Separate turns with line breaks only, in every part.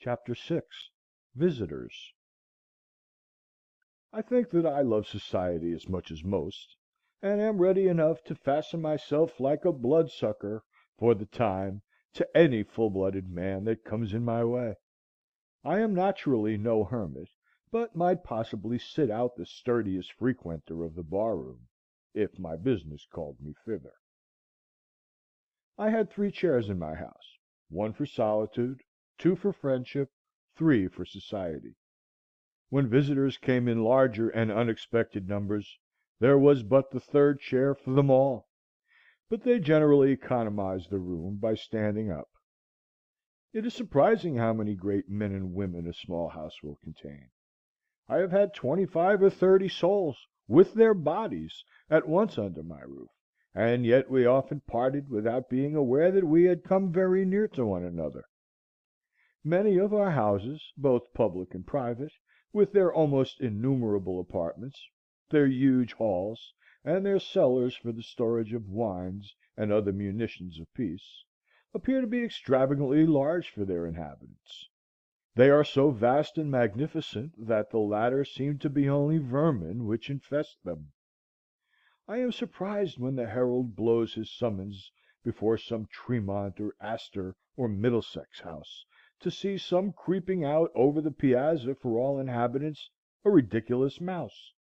Chapter VI. Visitors. I think that I love society as much as most, and am ready enough to fasten myself like a bloodsucker, for the time, to any full blooded man that comes in my way. I am naturally no hermit, but might possibly sit out the sturdiest frequenter of the bar room, if my business called me thither. I had three chairs in my house, one for solitude, two for friendship, three for society. When visitors came in larger and unexpected numbers, there was but the third chair for them all, but they generally economized the room by standing up. It is surprising how many great men and women a small house will contain. I have had 25 or 30 souls, with their bodies, at once under my roof, and yet we often parted without being aware that we had come very near to one another. Many of our houses, both public and private, with their almost innumerable apartments, their huge halls, and their cellars for the storage of wines and other munitions of peace, appear to be extravagantly large for their inhabitants. They are so vast and magnificent that the latter seem to be only vermin which infest them. I am surprised when the herald blows his summons before some Tremont or Astor or Middlesex house, to see some creeping out over the piazza for all inhabitants a ridiculous mouse,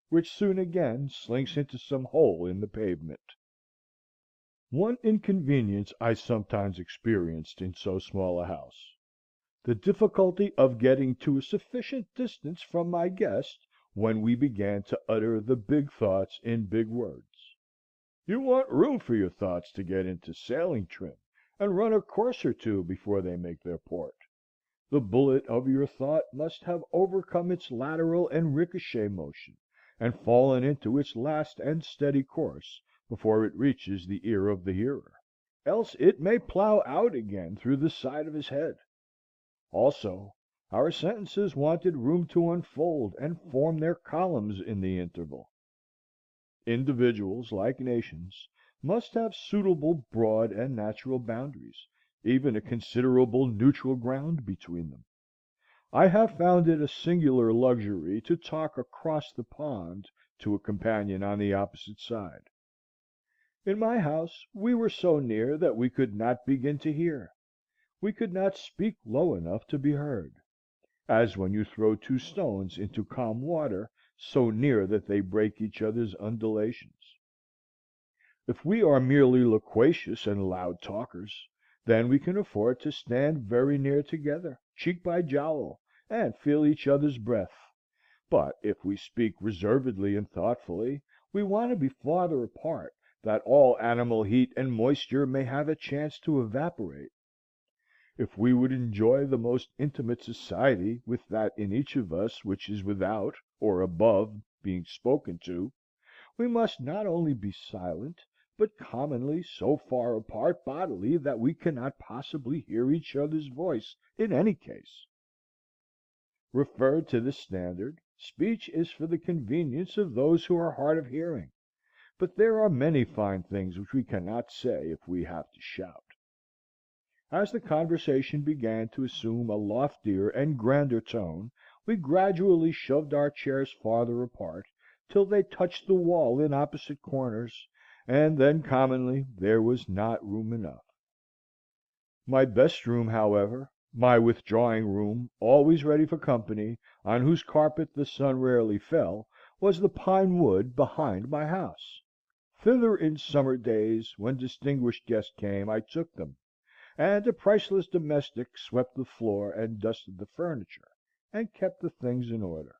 which soon again slinks into some hole in the pavement. One inconvenience I sometimes experienced in so small a house, the difficulty of getting to a sufficient distance from my guest when we began to utter the big thoughts in big words. You want room for your thoughts to get into sailing trim, and run a course or two before they make their port. The bullet of your thought must have overcome its lateral and ricochet motion, and fallen into its last and steady course before it reaches the ear of the hearer, else it may plough out again through the side of his head. Also, our sentences wanted room to unfold and form their columns in the interval. Individuals, like nations, must have suitable broad and natural boundaries, even a considerable neutral ground between them. I have found it a singular luxury to talk across the pond to a companion on the opposite side. In my house we were so near that we could not begin to hear. We could not speak low enough to be heard, as when you throw two stones into calm water so near that they break each other's undulations. If we are merely loquacious and loud talkers, then we can afford to stand very near together, cheek by jowl, and feel each other's breath; but if we speak reservedly and thoughtfully, we want to be farther apart, that all animal heat and moisture may have a chance to evaporate. If we would enjoy the most intimate society with that in each of us which is without or above being spoken to, we must not only be silent, but commonly so far apart bodily that we cannot possibly hear each other's voice in any case. Referred to this standard, speech is for the convenience of those who are hard of hearing, but there are many fine things which we cannot say if we have to shout. As the conversation began to assume a loftier and grander tone, we gradually shoved our chairs farther apart, till they touched the wall in opposite corners, and then commonly there was not room enough. My best room, however, my withdrawing room, always ready for company, on whose carpet the sun rarely fell, was the pine wood behind my house. Thither in summer days, when distinguished guests came, I took them, and a priceless domestic swept the floor and dusted the furniture, and kept the things in order.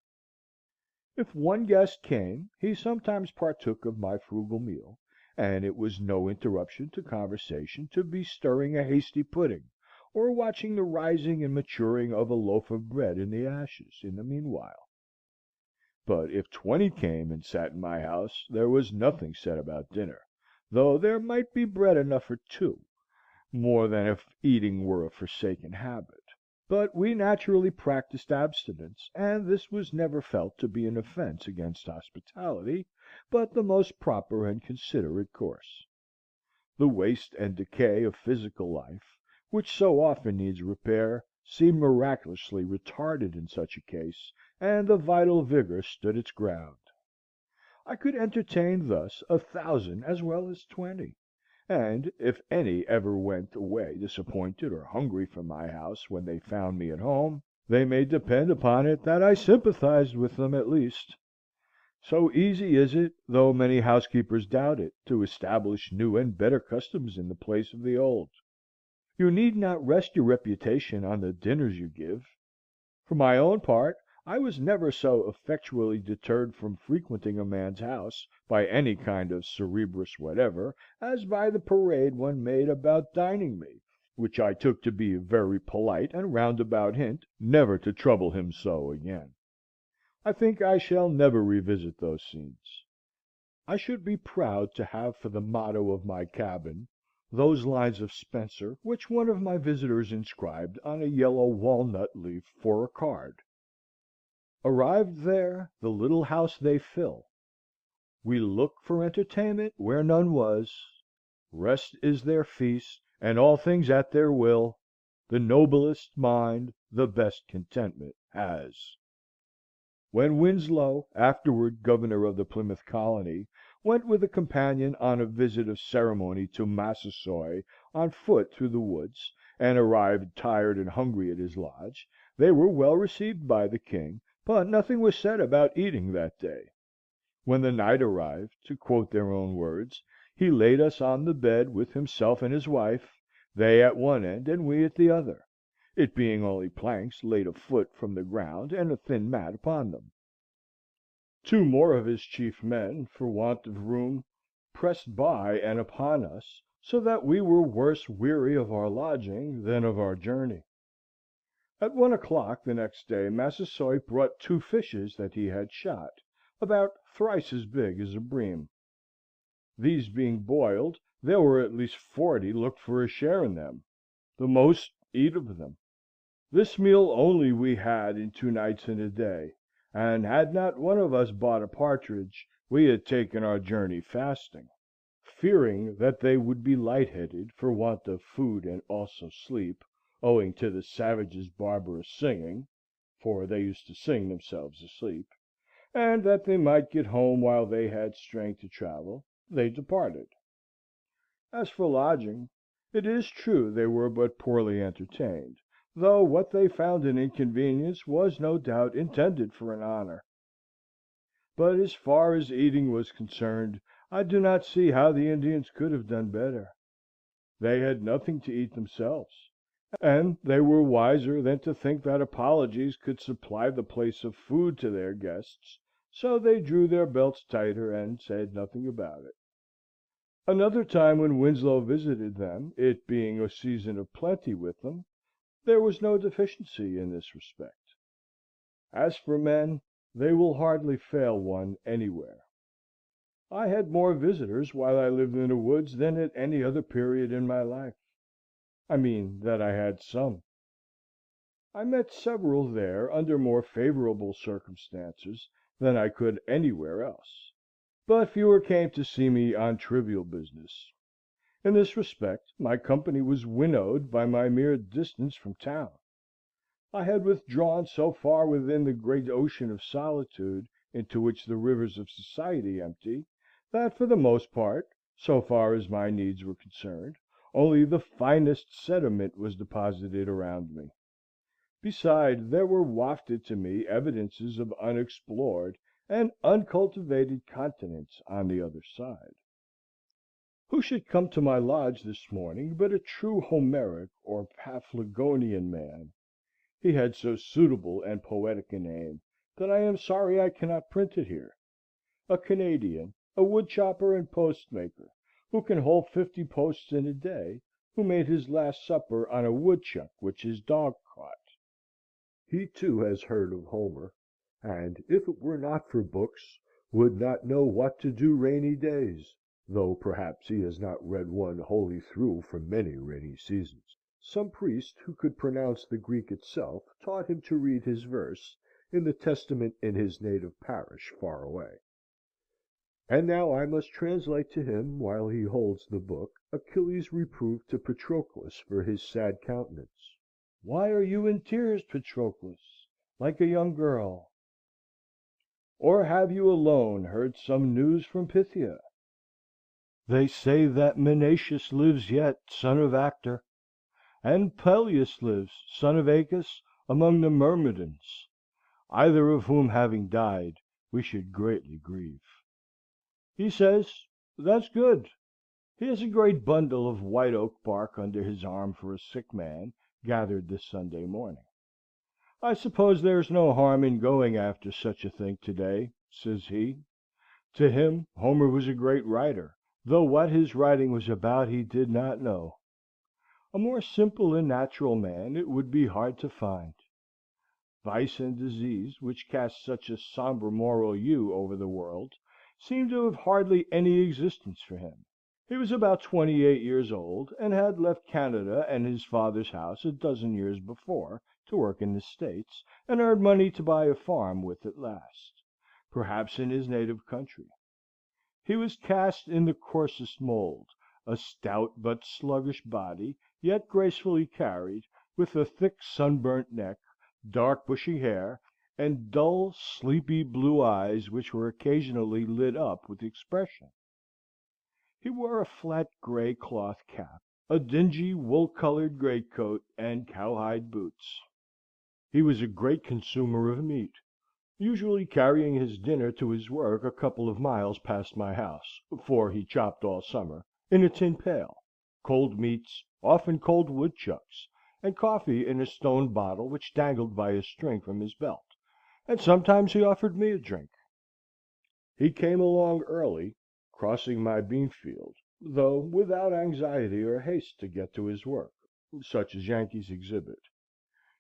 If one guest came, he sometimes partook of my frugal meal, and it was no interruption to conversation to be stirring a hasty pudding, or watching the rising and maturing of a loaf of bread in the ashes, in the meanwhile. But if 20 came and sat in my house, there was nothing said about dinner, though there might be bread enough for two, more than if eating were a forsaken habit. But we naturally practised abstinence, and this was never felt to be an offence against hospitality, but the most proper and considerate course. The waste and decay of physical life, which so often needs repair, seemed miraculously retarded in such a case, and the vital vigor stood its ground. I could entertain thus 1,000 as well as 20, and if any ever went away disappointed or hungry from my house when they found me at home, they may depend upon it that I sympathized with them at least. So easy is it, though many housekeepers doubt it, to establish new and better customs in the place of the old. You need not rest your reputation on the dinners you give. For my own part, I was never so effectually deterred from frequenting a man's house by any kind of Cerberus whatever, as by the parade one made about dining me, which I took to be a very polite and roundabout hint never to trouble him so again. I think I shall never revisit those scenes. I should be proud to have for the motto of my cabin those lines of Spenser which one of my visitors inscribed on a yellow walnut leaf for a card. Arrived there, the little house they fill. We look for entertainment where none was. Rest is their feast, and all things at their will. The noblest mind the best contentment has. When Winslow, afterward governor of the Plymouth colony, went with a companion on a visit of ceremony to Massasoit on foot through the woods, and arrived tired and hungry at his lodge, they were well received by the king, but nothing was said about eating that day. When the night arrived, to quote their own words, he laid us on the bed with himself and his wife, they at one end and we at the other, it being only planks laid a foot from the ground and a thin mat upon them. Two more of his chief men, for want of room, pressed by and upon us, so that we were worse weary of our lodging than of our journey. At 1 o'clock the next day Massasoit brought 2 fishes that he had shot, about thrice as big as a bream. These being boiled, there were at least 40 looked for a share in them, the most eat of them. This meal only we had in 2 nights and a day, and had not one of us bought a partridge, we had taken our journey fasting, fearing that they would be light-headed for want of food and also sleep, owing to the savages' barbarous singing, for they used to sing themselves asleep, and that they might get home while they had strength to travel, they departed. As for lodging, it is true they were but poorly entertained, though what they found an inconvenience was no doubt intended for an honor. But as far as eating was concerned, I do not see how the Indians could have done better. They had nothing to eat themselves, and they were wiser than to think that apologies could supply the place of food to their guests, so they drew their belts tighter and said nothing about it. Another time when Winslow visited them, it being a season of plenty with them, there was no deficiency in this respect. As for men, they will hardly fail one anywhere. I had more visitors while I lived in the woods than at any other period in my life. I mean that I had some. I met several there under more favorable circumstances than I could anywhere else, but fewer came to see me on trivial business. In this respect my company was winnowed by my mere distance from town. I had withdrawn so far within the great ocean of solitude into which the rivers of society empty, that for the most part, so far as my needs were concerned, only the finest sediment was deposited around me. Beside, there were wafted to me evidences of unexplored and uncultivated continents on the other side. Who should come to my lodge this morning but a true Homeric or Paphlagonian man? He had so suitable and poetic a name that I am sorry I cannot print it here. A Canadian, a woodchopper and postmaker, who can hold 50 posts in a day, who made his last supper on a woodchuck which his dog caught. He too has heard of Homer, and, if it were not for books, would not know what to do rainy days, though perhaps he has not read one wholly through for many rainy seasons. Some priest who could pronounce the Greek itself taught him to read his verse in the Testament in his native parish far away. And now I must translate to him, while he holds the book, Achilles' reproof to Patroclus for his sad countenance. Why are you in tears, Patroclus, like a young girl? Or have you alone heard some news from Phthia? They say that Menatius lives yet, son of Actor, and Peleus lives, son of Acus, among the Myrmidons, either of whom having died, we should greatly grieve. He says, that's good. He has a great bundle of white oak bark under his arm for a sick man, gathered this Sunday morning. I suppose there is no harm in going after such a thing to-day, says he. To him Homer was a great writer, though what his writing was about he did not know. A more simple and natural man it would be hard to find. Vice and disease, which cast such a sombre moral hue over the world, seemed to have hardly any existence for him. He was about 28 years old, and had left Canada and his father's house a dozen years before, to work in the States, and earn money to buy a farm with at last, perhaps in his native country. He was cast in the coarsest mould, a stout but sluggish body, yet gracefully carried, with a thick sunburnt neck, dark bushy hair, and dull sleepy blue eyes which were occasionally lit up with expression. He wore a flat gray cloth cap, a dingy wool-colored greatcoat, and cowhide boots. He was a great consumer of meat, usually carrying his dinner to his work a couple of miles past my house, for he chopped all summer, in a tin pail, cold meats, often cold woodchucks, and coffee in a stone bottle which dangled by a string from his belt, and sometimes he offered me a drink. He came along early, crossing my bean field, though without anxiety or haste to get to his work, such as Yankees exhibit.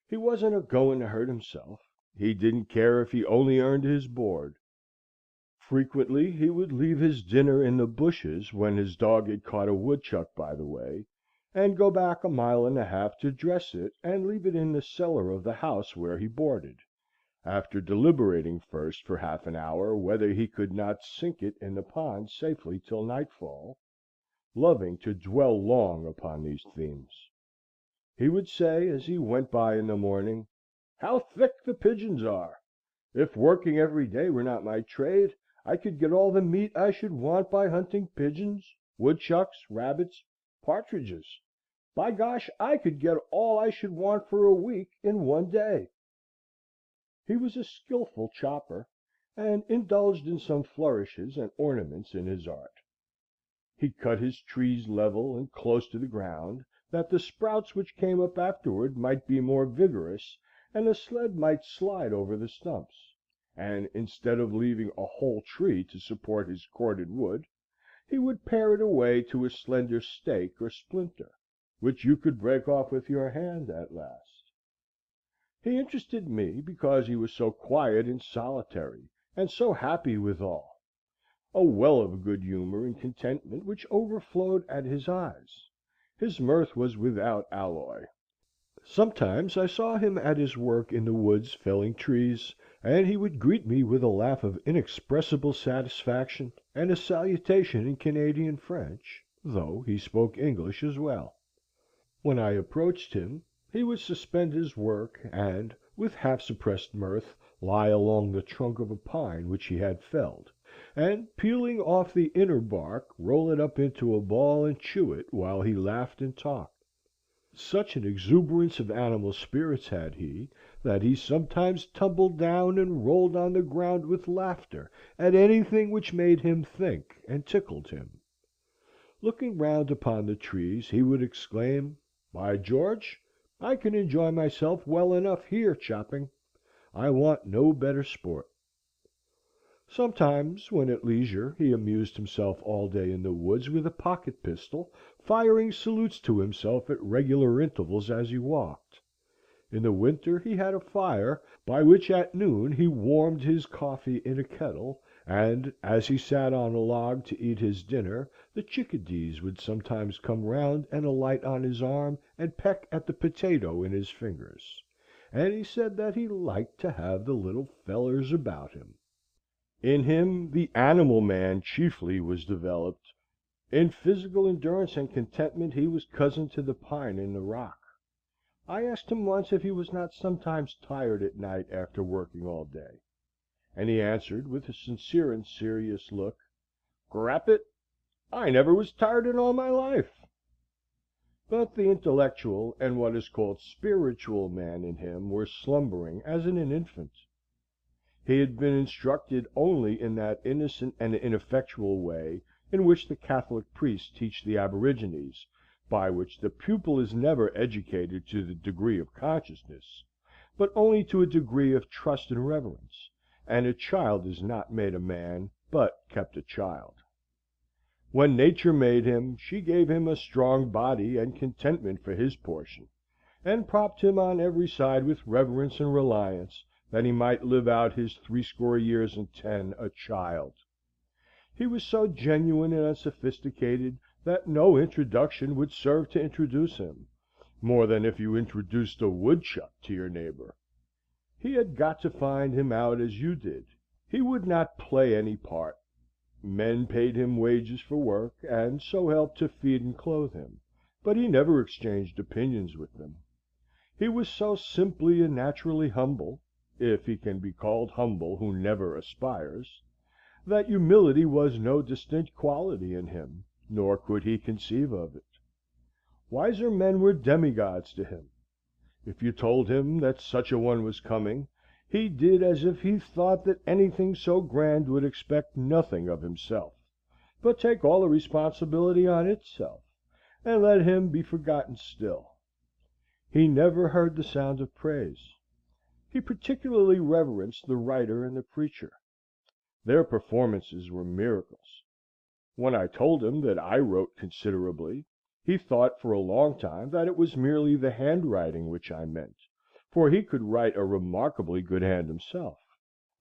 He wasn't a-going to hurt himself. He didn't care if he only earned his board. Frequently he would leave his dinner in the bushes when his dog had caught a woodchuck by the way, and go back a mile and a half to dress it and leave it in the cellar of the house where he boarded, after deliberating first for half an hour whether he could not sink it in the pond safely till nightfall, loving to dwell long upon these themes. He would say, as he went by in the morning, "How thick the pigeons are! If working every day were not my trade, I could get all the meat I should want by hunting pigeons, woodchucks, rabbits, partridges. By gosh, I could get all I should want for a week in one day." He was a skilful chopper, and indulged in some flourishes and ornaments in his art. He cut his trees level and close to the ground, that the sprouts which came up afterward might be more vigorous, and a sled might slide over the stumps; and instead of leaving a whole tree to support his corded wood, he would pare it away to a slender stake or splinter, which you could break off with your hand at last. He interested me because he was so quiet and solitary, and so happy withal, a well of good humor and contentment which overflowed at his eyes. His mirth was without alloy. Sometimes I saw him at his work in the woods felling trees, and he would greet me with a laugh of inexpressible satisfaction, and a salutation in Canadian French, though he spoke English as well. When I approached him, he would suspend his work, and, with half suppressed mirth, lie along the trunk of a pine which he had felled, and, peeling off the inner bark, roll it up into a ball and chew it while he laughed and talked. Such an exuberance of animal spirits had he, that he sometimes tumbled down and rolled on the ground with laughter at anything which made him think and tickled him. Looking round upon the trees, he would exclaim, "By George, I can enjoy myself well enough here chopping. I want no better sport." Sometimes, when at leisure, he amused himself all day in the woods with a pocket pistol, firing salutes to himself at regular intervals as he walked. In the winter he had a fire, by which at noon he warmed his coffee in a kettle, and, as he sat on a log to eat his dinner, the chickadees would sometimes come round and alight on his arm and peck at the potato in his fingers, and he said that he liked to have the little fellers about him. In him the animal man chiefly was developed. In physical endurance and contentment he was cousin to the pine and the rock. I asked him once if he was not sometimes tired at night after working all day, and he answered with a sincere and serious look, "Grap it, I never was tired in all my life." But the intellectual and what is called spiritual man in him were slumbering as in an infant. He had been instructed only in that innocent and ineffectual way in which the Catholic priests teach the aborigines, by which the pupil is never educated to the degree of consciousness, but only to a degree of trust and reverence, and a child is not made a man, but kept a child. When Nature made him, she gave him a strong body and contentment for his portion, and propped him on every side with reverence and reliance, that he might live out his 80 a child. He was so genuine and unsophisticated that no introduction would serve to introduce him, more than if you introduced a woodchuck to your neighbor. He had got to find him out as you did. He would not play any part. Men paid him wages for work, and so helped to feed and clothe him, but he never exchanged opinions with them. He was so simply and naturally humble, if he can be called humble who never aspires, that humility was no distinct quality in him, nor could he conceive of it. Wiser men were demigods to him. If you told him that such a one was coming, he did as if he thought that anything so grand would expect nothing of himself, but take all the responsibility on itself, and let him be forgotten still. He never heard the sound of praise. He particularly reverenced the writer and the preacher. Their performances were miracles. When I told him that I wrote considerably, he thought for a long time that it was merely the handwriting which I meant, for he could write a remarkably good hand himself.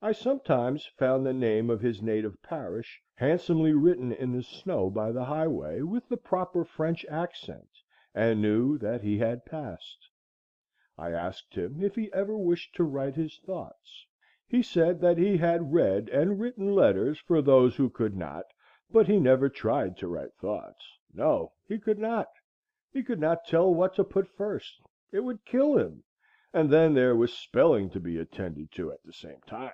I sometimes found the name of his native parish handsomely written in the snow by the highway, with the proper French accent, and knew that he had passed. I asked him if he ever wished to write his thoughts. He said that he had read and written letters for those who could not, but he never tried to write thoughts. No, he could not. He could not tell what to put first. It would kill him, and then there was spelling to be attended to at the same time.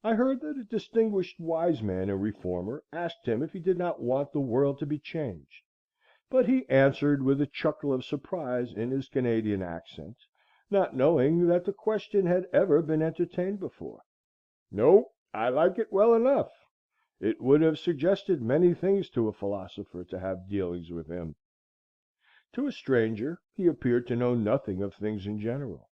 I heard that a distinguished wise man and reformer asked him if he did not want the world to be changed, but he answered with a chuckle of surprise in his Canadian accent, not knowing that the question had ever been entertained before. "No, I like it well enough." It would have suggested many things to a philosopher to have dealings with him. To a stranger he appeared to know nothing of things in general.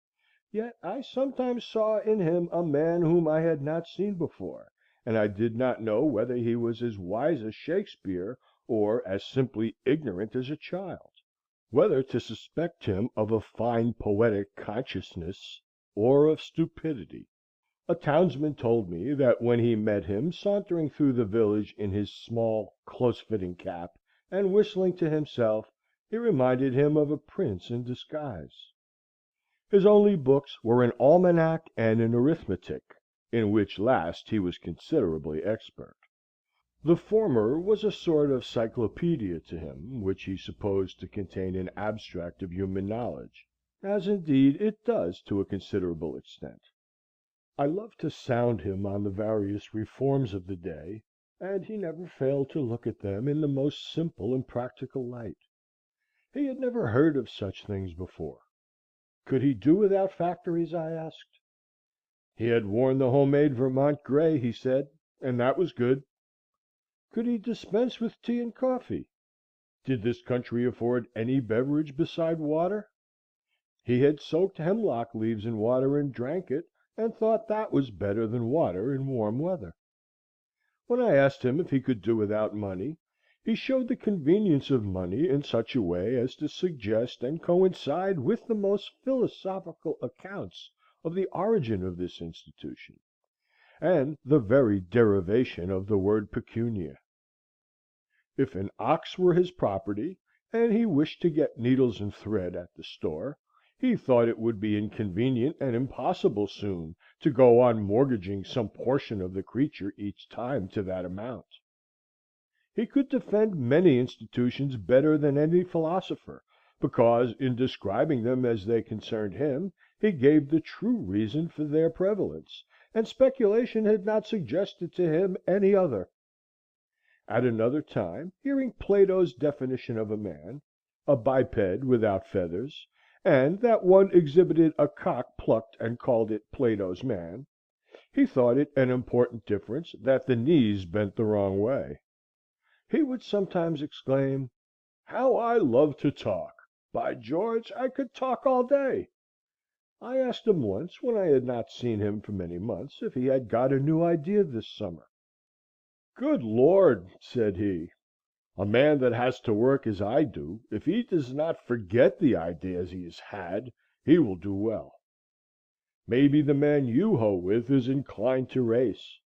Yet I sometimes saw in him a man whom I had not seen before, and I did not know whether he was as wise as Shakespeare or as simply ignorant as a child; whether to suspect him of a fine poetic consciousness or of stupidity. A townsman told me that when he met him sauntering through the village in his small, close fitting cap, and whistling to himself, he reminded him of a prince in disguise. His only books were an almanac and an arithmetic, in which last he was considerably expert. The former was a sort of cyclopedia to him, which he supposed to contain an abstract of human knowledge, as indeed it does to a considerable extent. I loved to sound him on the various reforms of the day, and he never failed to look at them in the most simple and practical light. He had never heard of such things before. Could he do without factories, I asked. He had worn the homemade Vermont gray, he said, and that was good. Could he dispense with tea and coffee? Did this country afford any beverage beside water? He had soaked hemlock leaves in water and drank it, and thought that was better than water in warm weather. When I asked him if he could do without money, he showed the convenience of money in such a way as to suggest and coincide with the most philosophical accounts of the origin of this institution, and the very derivation of the word pecunia. If an ox were his property, and he wished to get needles and thread at the store, he thought it would be inconvenient and impossible soon to go on mortgaging some portion of the creature each time to that amount. He could defend many institutions better than any philosopher, because in describing them as they concerned him, he gave the true reason for their prevalence, and speculation had not suggested to him any other. At another time, hearing Plato's definition of a man, a biped without feathers, and that one exhibited a cock plucked and called it Plato's man, he thought it an important difference that the knees bent the wrong way. He would sometimes exclaim, "How I love to talk! By George, I could talk all day!" I asked him once, when I had not seen him for many months, if he had got a new idea this summer. "Good Lord!" said he, "a man that has to work as I do, if he does not forget the ideas he has had, he will do well. Maybe the man you hoe with is inclined to race.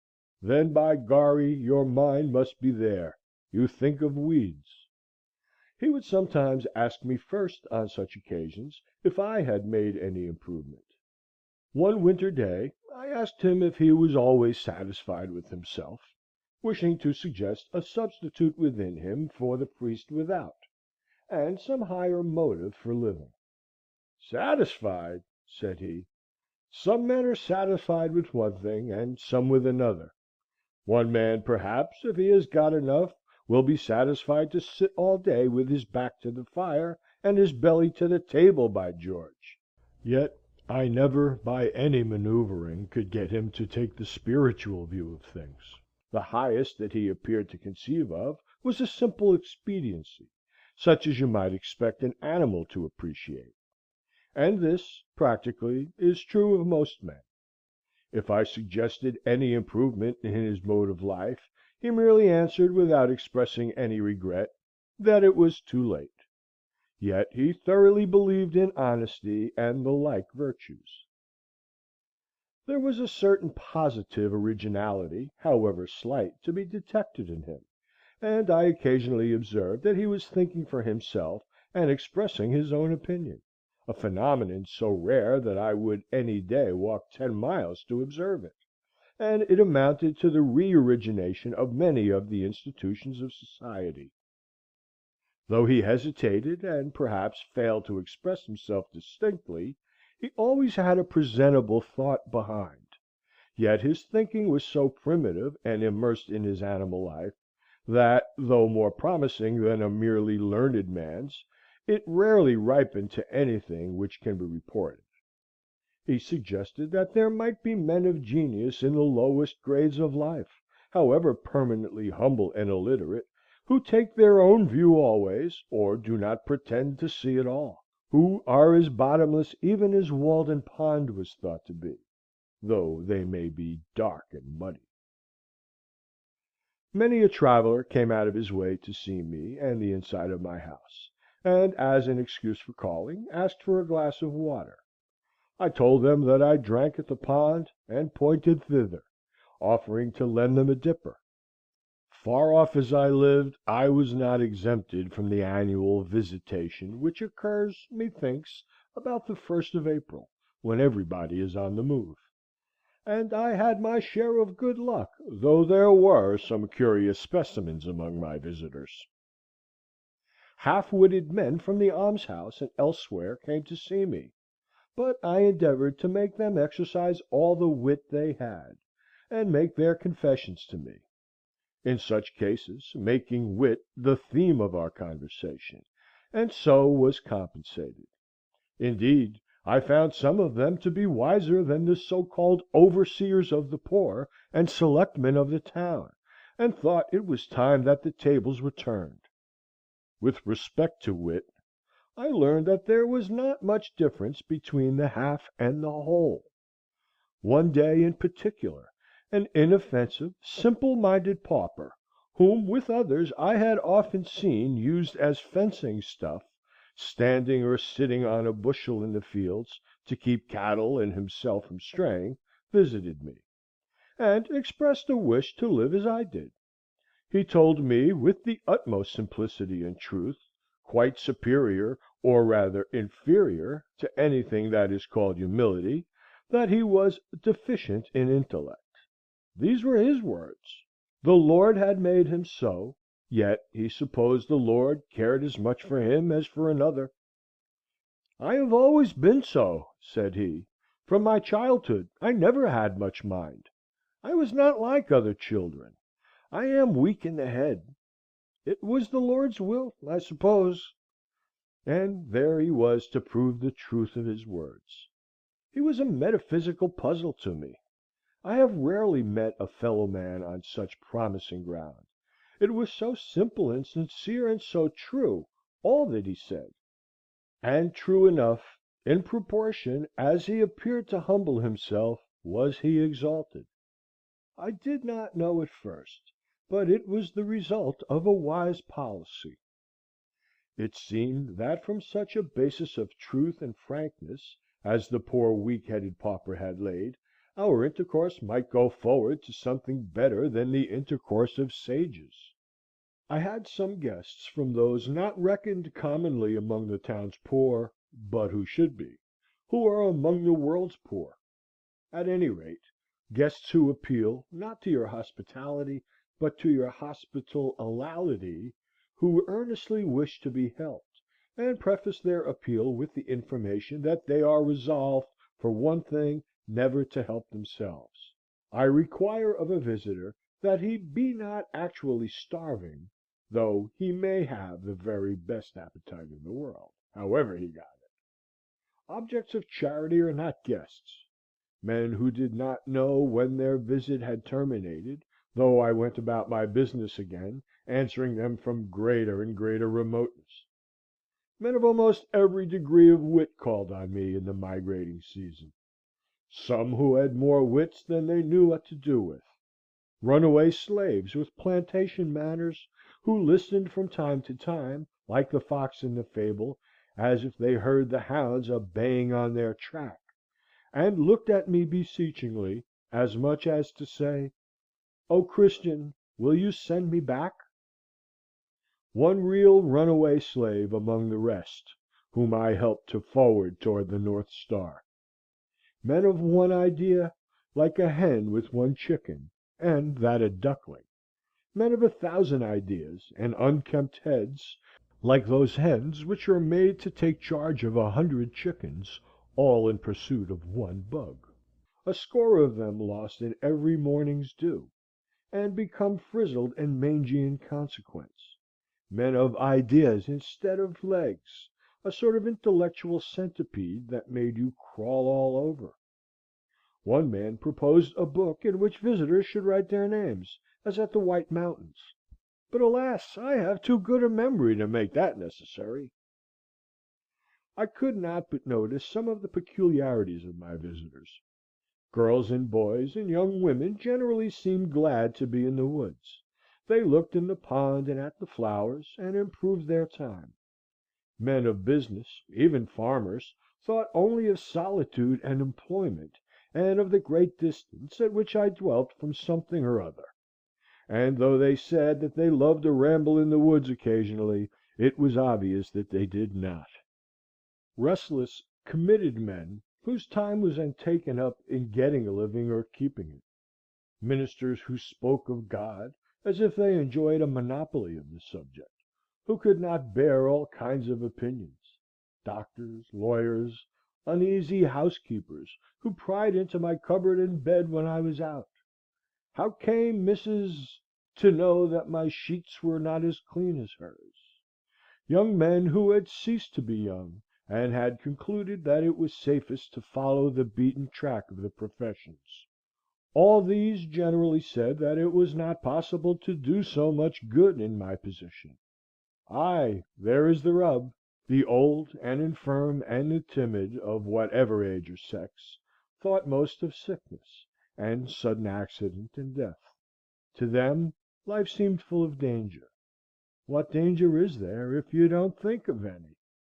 Then, by gorry, your mind must be there. You think of weeds." He would sometimes ask me first on such occasions if I had made any improvement. One winter day I asked him if he was always satisfied with himself, wishing to suggest a substitute within him for the priest without, and some higher motive for living. "Satisfied!" said he. "Some men are satisfied with one thing, and some with another. One man, perhaps, if he has got enough, will be satisfied to sit all day with his back to the fire and his belly to the table, by George!" Yet I never by any maneuvering could get him to take the spiritual view of things. The highest that he appeared to conceive of was a simple expediency, such as you might expect an animal to appreciate. And this, practically, is true of most men. If I suggested any improvement in his mode of life, he merely answered, without expressing any regret, that it was too late. Yet he thoroughly believed in honesty and the like virtues. There was a certain positive originality, however slight, to be detected in him, and I occasionally observed that he was thinking for himself and expressing his own opinion, a phenomenon so rare that I would any day walk 10 miles to observe it, and it amounted to the reorigination of many of the institutions of society. Though he hesitated, and perhaps failed to express himself distinctly, he always had a presentable thought behind; yet his thinking was so primitive and immersed in his animal life, that, though more promising than a merely learned man's, it rarely ripened to anything which can be reported. He suggested that there might be men of genius in the lowest grades of life, however permanently humble and illiterate, who take their own view always, or do not pretend to see at all; who are as bottomless even as Walden Pond was thought to be, though they may be dark and muddy. Many a traveller came out of his way to see me and the inside of my house, and, as an excuse for calling, asked for a glass of water. I told them that I drank at the pond, and pointed thither, offering to lend them a dipper. Far off as I lived, I was not exempted from the annual visitation which occurs, methinks, about the 1st of April, when everybody is on the move; and I had my share of good luck, though there were some curious specimens among my visitors. Half–witted men from the almshouse and elsewhere came to see me, but I endeavored to make them exercise all the wit they had, and make their confessions to me; in such cases making wit the theme of our conversation, and so was compensated. Indeed, I found some of them to be wiser than the so–called overseers of the poor and selectmen of the town, and thought it was time that the tables were turned. With respect to wit, I learned that there was not much difference between the half and the whole. One day in particular, an inoffensive, simple–minded pauper, whom with others I had often seen used as fencing stuff, standing or sitting on a bushel in the fields to keep cattle and himself from straying, visited me, and expressed a wish to live as I did. He told me, with the utmost simplicity and truth, quite superior, or rather inferior, to anything that is called humility, that he was deficient in intellect. These were his words. The Lord had made him so, yet he supposed the Lord cared as much for him as for another. "I have always been so," said he. "From my childhood I never had much mind. I was not like other children. I am weak in the head. It was the Lord's will, I suppose." And there he was to prove the truth of his words. He was a metaphysical puzzle to me. I have rarely met a fellow man on such promising ground. It was so simple and sincere, and so true, all that he said. And true enough, in proportion as he appeared to humble himself, was he exalted. I did not know at first, but it was the result of a wise policy. It seemed that from such a basis of truth and frankness as the poor weak headed pauper had laid, our intercourse might go forward to something better than the intercourse of sages. I had some guests from those not reckoned commonly among the town's poor, but who should be, who are among the world's poor; at any rate, guests who appeal, not to your hospitality, but to your hospitalality, who earnestly wish to be helped, and preface their appeal with the information that they are resolved, for one thing, never to help themselves. I require of a visitor that he be not actually starving, though he may have the very best appetite in the world, however he got it. Objects of charity are not guests. Men who did not know when their visit had terminated, though I went about my business again, answering them from greater and greater remoteness. Men of almost every degree of wit called on me in the migrating season. Some who had more wits than they knew what to do with. Runaway slaves with plantation manners, who listened from time to time, like the fox in the fable, as if they heard the hounds a baying on their track, and looked at me beseechingly, as much as to say, "O Christian, will you send me back?" One real runaway slave among the rest, whom I helped to forward toward the North Star. Men of one idea, like a hen with one chicken, and that a duckling; men of 1,000 ideas, and unkempt heads, like those hens which are made to take charge of 100 chickens, all in pursuit of one bug; a score of them lost in every morning's dew, and become frizzled and mangy in consequence; men of ideas instead of legs, a sort of intellectual centipede that made you crawl all over. One man proposed a book in which visitors should write their names, as at the White Mountains; but, alas! I have too good a memory to make that necessary. I could not but notice some of the peculiarities of my visitors. Girls and boys and young women generally seemed glad to be in the woods. They looked in the pond and at the flowers, and improved their time. Men of business, even farmers, thought only of solitude and employment, and of the great distance at which I dwelt from something or other; and though they said that they loved a ramble in the woods occasionally, it was obvious that they did not. Restless, committed men, whose time was then taken up in getting a living or keeping it; ministers who spoke of God as if they enjoyed a monopoly of the subject, who could not bear all kinds of opinions; doctors, lawyers, uneasy housekeepers, who pried into my cupboard and bed when I was out. How came Mrs. to know that my sheets were not as clean as hers? Young men who had ceased to be young, and had concluded that it was safest to follow the beaten track of the professions. All these generally said that it was not possible to do so much good in my position. Ay, there is the rub. The old and infirm and the timid, of whatever age or sex, thought most of sickness, and sudden accident and death. To them life seemed full of danger. What danger is there if you don't think of any?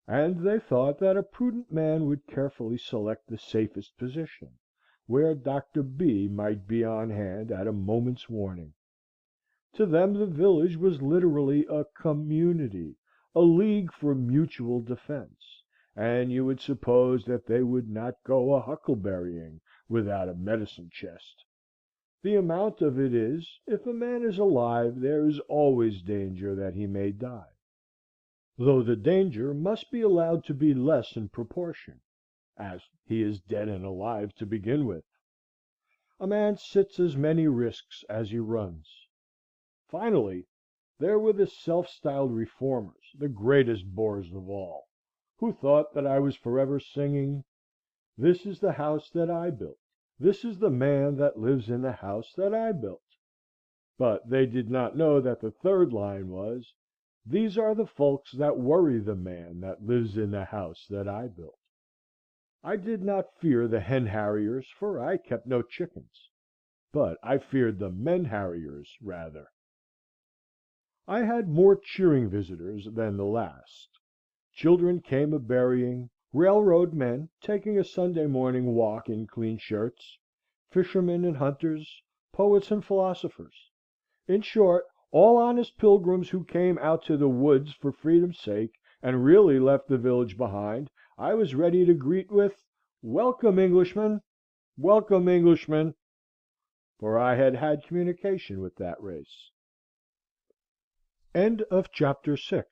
And they thought that a prudent man would carefully select the safest position, where Dr. B might be on hand at a moment's warning. To them the village was literally a community, a league for mutual defence, and you would suppose that they would not go a huckleberrying without a medicine chest. The amount of it is, if a man is alive there is always danger that he may die. though the danger must be allowed to be less in proportion, as he is dead and alive to begin with. A man sits as many risks as he runs. Finally, there were the self‐styled reformers, the greatest bores of all, who thought that I was forever singing, "This is the house that I built. This is the man that lives in the house that I built." But they did not know that the third line was, "These are the folks that worry the man that lives in the house that I built." I did not fear the hen harriers, for I kept no chickens, but I feared the men harriers rather. I had more cheering visitors than the last. Children came a berrying, railroad men taking a Sunday morning walk in clean shirts, fishermen and hunters, poets and philosophers; in short, all honest pilgrims who came out to the woods for freedom's sake, and really left the village behind, I was ready to greet with, "Welcome, Englishmen! Welcome, Englishmen!" for I had had communication with that race. CHAPTER VII.